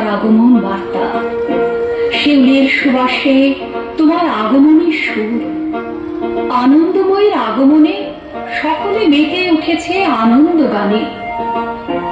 তোমার আগমন বার্তা, শিউলির সুবাসে তোমার আগমনের সুর। আনন্দময়ের আগমনে সকলে মেতে উঠেছে আনন্দ গানে।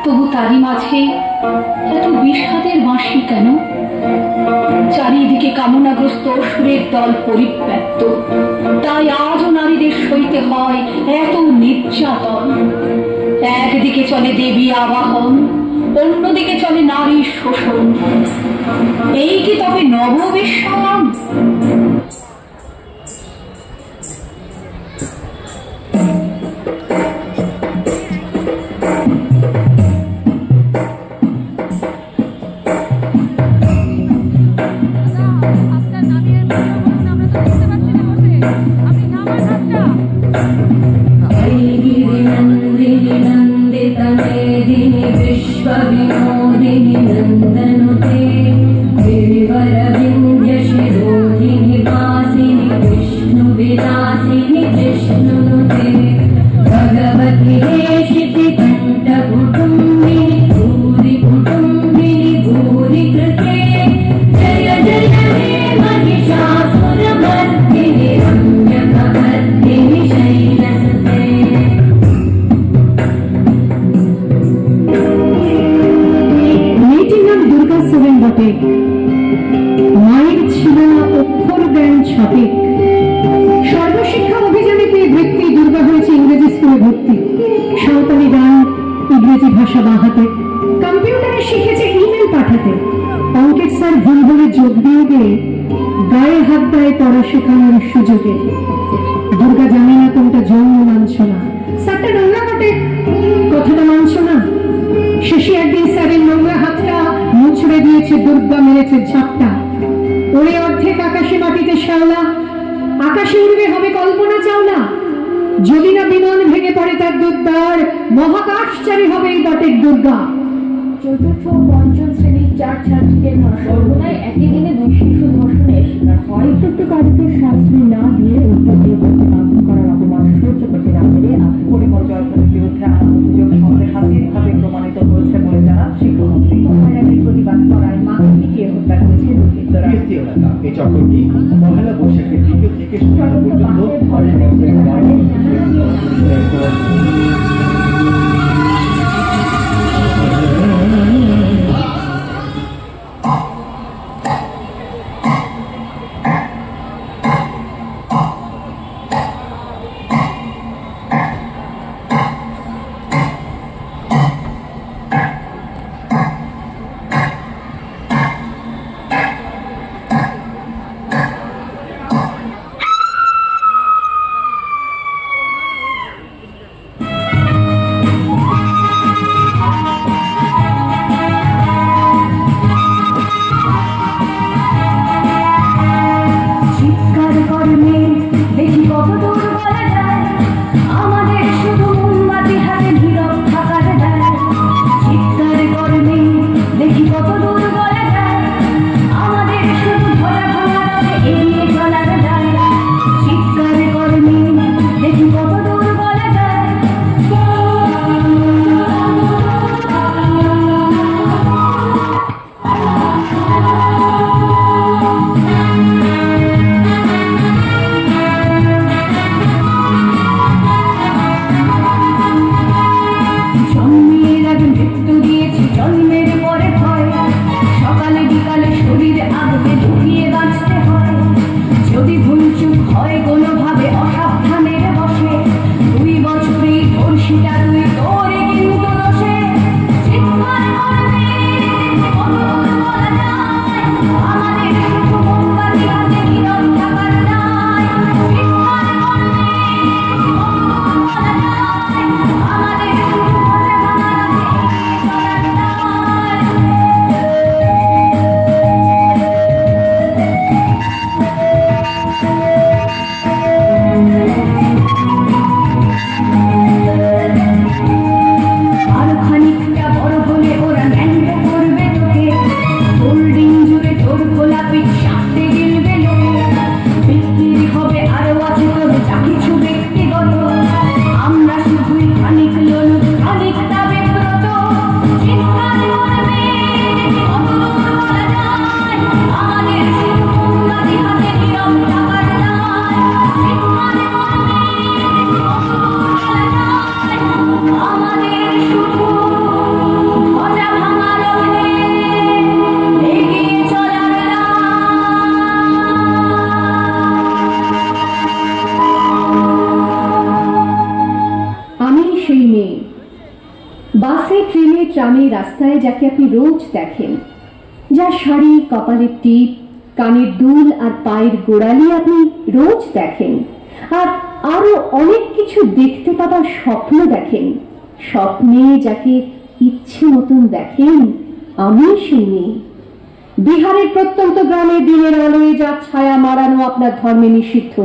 তবু তারই মাঝে এত বিষাদের বাঁশি কেন? চারিদিকে কামনাগ্রস্ত অসুরের দল পরিব্যাপ্ত, তাই আজও নারীদের সইতে হয় এত নির্যাতন। একদিকে চলে দেবী আবাহন, অন্যদিকে চলে নারীর শোষণ। এই কি তবে নববিশ্বায়ন? विनोदिनी नंदनुते गिरिवर विंध्य शिरोधिनी वासिनी विष्णु विलासिनी जिष्णुनुते भगवती हेशिति कंठ कुटुंबिनी भूरि कुटुंबिनी भूरि कृते जय जय हे महिषासुरमर्दिनी रम्यकपर्दिनी शैलसुते। মায়ের ছিল অক্ষর জ্ঞান সঠিক। সর্বশিক্ষা অভিযানে পেয়ে বৃত্তি দুর্গা হয়েছে ইংরেজি স্কুলে ভর্তি। সাঁওতালি গান, ইংরেজি ভাষা বাহাতে, কম্পিউটারে শিখেছে ইমেল পাঠাতে। অঙ্কের স্যার ভুল বলে যোগ দিয়ে গিয়ে গায়ে হাত দেয় পড়া শেখানোর সুযোগে। দুর্গা জানে না কোনটা জন্ম মানছ না, স্যারটা নোংরা কাটে কথাটা মানছ না। শেষে একদিন স্যারের নোংরা হাতটা মুছড়ে দিয়েছে দুর্গা, মেরেছে ঝাপটা। ওরে অর্ধেক আকাশে মাটিতে শ্যাওলা, আকাশে উড়বে হবে কল্পনা চাওলা। যদি না বিমান ভেঙে পড়ে তার দুর্দার, মহাকাশচারী হবে এই বটের দুর্গা। চতুর্থ ও পঞ্চম শ্রেণীর 4 ছাত্রীদের সর্বনায় একই দিনে 2 শিশু ধর্ষণের শিকার হয়। উত্তরকারীকে শাস্তি না দিয়ে উত্তর দিয়ে করতে বাধ্য করার অপমান সহ্য করতে না পেরে পরিমল জয়পুরের বিরুদ্ধে আনা অভিযোগ সন্দেহাতীতভাবে প্রমাণিত হয়েছে বলে জানান শিক্ষামন্ত্রী। মহিলাদের প্রতিবাদ করায় মাকে পিটিয়ে হত্যা করেছে দুর্বৃত্তরা। এই চক্রটি পহেলা বৈশাখের দ্বিতীয় থেকে বাসে, ট্রেনে, ট্রামে, রাস্তায় যাকে আপনি রোজ দেখেন, যার শাড়ি, কপালের টিপ, কানের দুল আর পায়ের গোড়ালি আপনি রোজ দেখেন, আর আরো অনেক কিছু দেখতে পাবার স্বপ্ন দেখেন, স্বপ্নে যাকে ইচ্ছে মতন দেখেন, আমি সেই মেয়ে। বিহারের প্রত্যন্ত গ্রামে দিনের আলোয় যার ছায়া মারানো আপনার ধর্মে নিষিদ্ধ,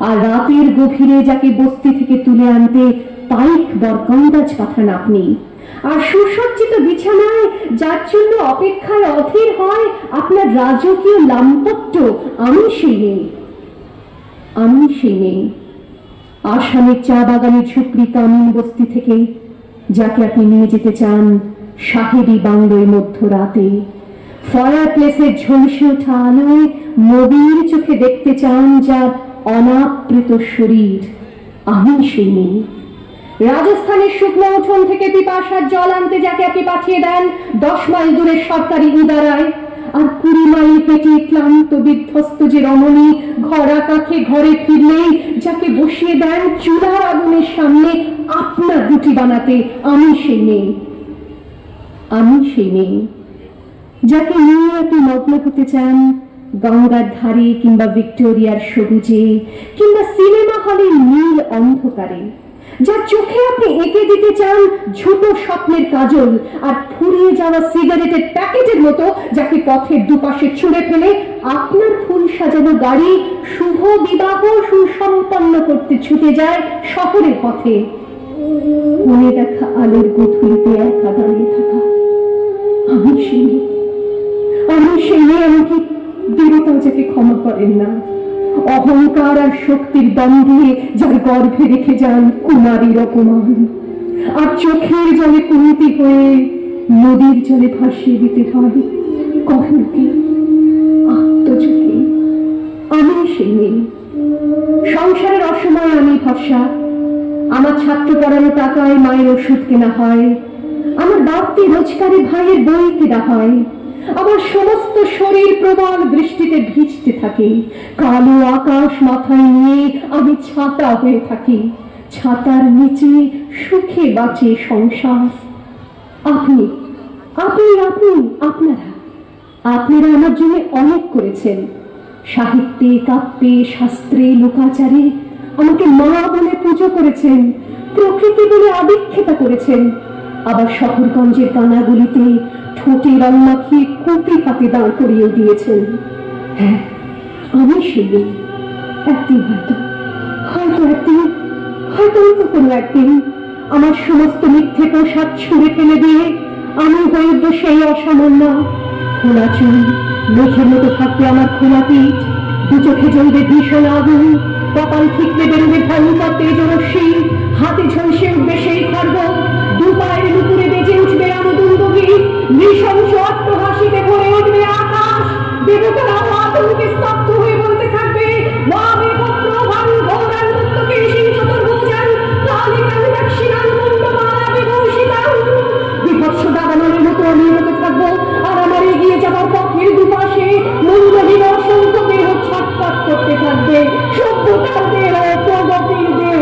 আর রাতের গভীরে যাকে বস্তি থেকে তুলে আনতে পাইক বরকন্দাজ পাঠান আপনি, আর সুসজ্জিত বিছানায় যার জন্য অপেক্ষায় অধীর হয় আপনার রাজকীয় লাম্পট্য, আমি সেই মেয়ে। আমি সেই মেয়ে। আসামের চা বাগানের ঝুপড়ি কামিন বস্তি থেকে যাকে আপনি নিয়ে যেতে চান সাহেবী বাংলোয় মধ্যরাতে, ফায়ার প্লেসের ঝলসে ওঠা আলোয় নবীর চোখে দেখতে চান যার অনাবৃত শরীর, আমি সেই মেয়ে। রাজস্থানের শুকনো উঠোন থেকে পিপাসার জল আনতে যাকে আপনি পাঠিয়ে দেন 10 মাইল দূরের সরকারি ইদারায়, আর 20 মাইল পেটে ক্লান্ত বিধ্বস্ত যে রমণী ঘরা কাছে ঘরে ফিরলেই যাকে বসিয়ে দেন চুলার আগুনের সামনে আপনার রুটি বানাতে, আমি সেই মেয়ে। আমি সেই মেয়ে যাকে নিয়ে আপনি মগ্ন হতে চান গঙ্গার ধারে কিংবা ভিক্টোরিয়ার সবুজে কিংবা সিনেমা হলের নীল অন্ধকারে, যার চোখে আপনি এঁকে দিতে চান ছোট স্বপ্নের কাজল, আর ফুরিয়ে যাওয়া সিগারেটের প্যাকেটের মতো যাকে পথের দুপাশে ছুঁড়ে ফেলে আপনার ফুল সাজানো গাড়ি শুভ বিবাহ সুসম্পন্ন করতে ছুটে যায় শহরের পথে। মনে দেখা আলোর গধূলিতে একা দাঁড়িয়ে থাকা, আমি সেই মেয়ে। আমি সেই মেয়ে, আমাকে দেবতা যাকে ক্ষমা করেন না, অহংকার আর শক্তির দ্বন্দ্বে যার গর্ভে রেখে যান কুমারীর অপমান, আর চোখের জলে কুন্তি হয়ে নদীর জলে ভাসিয়ে দিতে হয় কখনকে আত্মযোগে। আমি সেই মেয়ে। সংসারের অসময়ে আমি ভরসা, আমার ছাত্র পড়ানো টাকায় মায়ের ওষুধ কেনা হয়, আমার বাড়তি রোজগারে ভাইয়ের বই কেনা হয়, আমার সমস্ত শরীর প্রবল বৃষ্টিতে ভিজতে থাকে, কালো আকাশ মাথায় নিয়ে আমি ছাতা হয়ে থাকি, ছাতার নিচে সুখে বাঁচে সংসার। আপনি আপনি আপনি আপনারা আপনারা আমার জন্য অনেক করেছেন, সাহিত্যে, কাব্যে, শাস্ত্রে, লোকাচারে আমাকে মা বলে পুজো করেছেন, প্রকৃতি বলে আদিক্ষেতা করেছেন, আবার শহরগঞ্জের কানাগুলিতে ঠোঁটে রং মাখিয়ে কুপি হাতে দাঁড় করিয়ে দিয়েছেন। হ্যাঁ, আমি সেই মেয়ে। একদিন হয়তো কোনো একদিন আমার সমস্ত মিথ্যে পোশাক ছুঁড়ে ফেলে দিয়ে আমি হয়ে উঠবো সেই অসামান্য। খোলা চুল, মেঘের মতো থাকবে আমার খোলা পিঠ, দু চোখে জ্বলবে ভীষণ আগুন, কপাল ঠিকলে বেরোবে ভয়ঙ্কর তেজরশ্মি, হাতে ঝলসে উঠবে সেই খড়গ, দু পায়ের নুপুরে বেজে উঠবে রামদুন্দুবি, নৃশংস অট্টহাসিতে ভরে উঠবে আকাশ, দেবতারাও আতঙ্কে স্তব্ধ হয়ে বলতে থাকবে ওয়াবে পত্র ভান ঘোরান মুক্তকে সিং চতুর্ভুজান কালিকান দক্ষিণান মুন্ডমালা বিভূষিতান। বিভৎস দাবানলের মতো আমি হতে থাকবো, আর আমার এগিয়ে যাবার পথের দুপাশে মূল্যহীন অসংখ্য দেহ ছটফট করতে থাকবে। সভ্যতার দেহ, প্রগতির দেহ,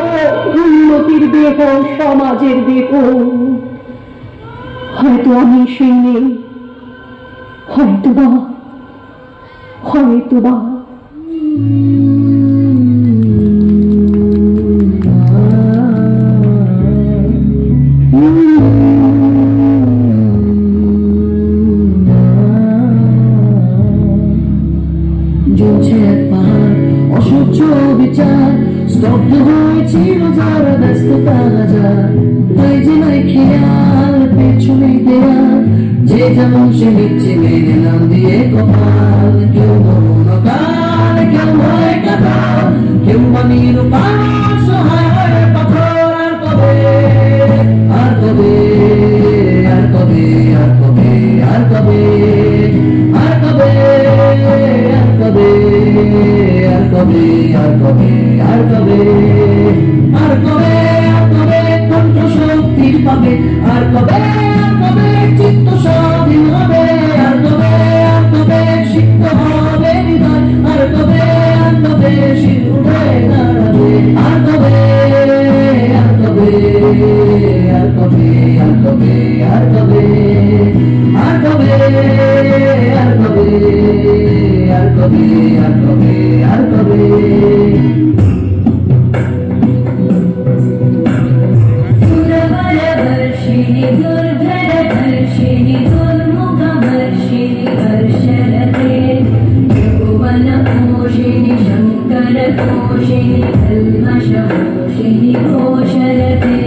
উন্নতির দেহ, সমাজের দেহ। হয়তো আমি সেই নেই, হয়তোবা অসহ্য বিচার স্তব্ধ হয়েছিল যারা ব্যস্ততা হাজার, তাই যে নাই খেয়াল পেছনে দেয়াল, যে যেমন সে নিচ্ছে মেনে নাম দিয়ে কপাল, কেউ মরুন কাল, কেউ ভয় কাতাল, কেউ বানির পার সহায় হয়ে পাথর। আর কবে আর কবে আর কবে আর কবে আর কবে আর কবে আর কবে আর কবে আর কবে আর কবে আর কবে কণ্ঠ শক্তি পাবে, আর কবে চিত্ত স্বাধীন হবে, আর কবে সিদ্ধ হবে হৃদয়, আর কবে শির উঠে দাঁড়াবে, আর কবে আর কবে আর কবে আর কবে আর কবে আর কবে আর কবে আর কবে আর কবে আর কবে सुरवरवर्षिणि दुर्धरधर्षिणि दुर्मुखवर्षिणि वर्षरते त्रिभुवनपोषिणि शङ्करतोषिणि कल्मषपोषिणि घोषरते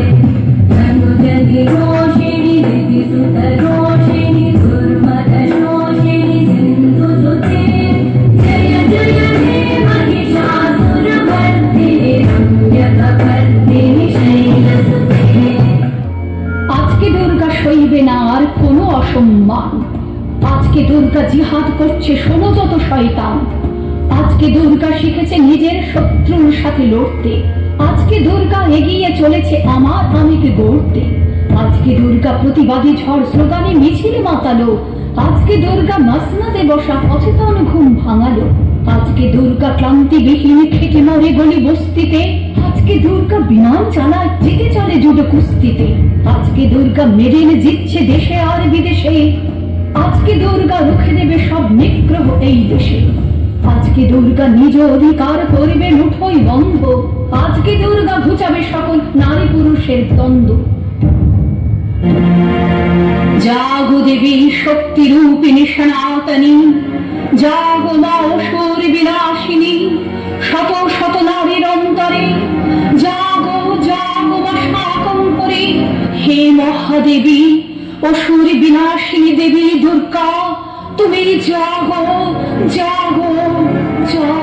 धनुजनिरोषिणि दितिसुतरोषिणि दुर्मदशोषिणि सिन्धुसुते जय जय हे महिषासुरमर्दिनि रम्यकपर्दिनि शैलसुते। আজকে দুর্গা সইবে না আর কোনো অসম্মান। আজকে দুর্গা জিহাদ করছে শোনো যত শয়তান। আজকে দুর্গা শিখেছে নিজের শত্রুর সাথে লড়তে। আজকে দুর্গা এগিয়ে চলেছে আমার আমিকে গড়তে। আজকে দুর্গা প্রতিবাদী ঝড় স্লোগানে মিছিলে মাতালো। আজকে দুর্গা মাসনাতে বসা অচেতন ঘুম ভাঙালো। আজকে দুর্গা ক্লান্তিবিহীন খেটে মরে গলি বস্তিতে। আজকে দুর্গা বিমান চালায় জিতে চলে জুডো কুস্তিতে। আজকে দুর্গা মেডেল জিতছে দেশে আর বিদেশে। আজকে দুর্গা রুখে দেবে সব নিগ্রহ এই দেশে। আজকে দুর্গা নিজ অধিকার করবে মুঠোই বন্ধ। আজকে দুর্গা ঘুচাবে সকল নারী পুরুষের দ্বন্দ্ব। জাগো দেবী শক্তি রূপিণী সনাতনী, জাগো মা অসুর বিনাশিনী শত শত নারীর অন্তরে। জাগো জাগো মা শাকম্ভরী, হে মহাদেবী অসুর বিনাশিনী দেবী দুর্গা, তুমি জাগো জাগো জাগো।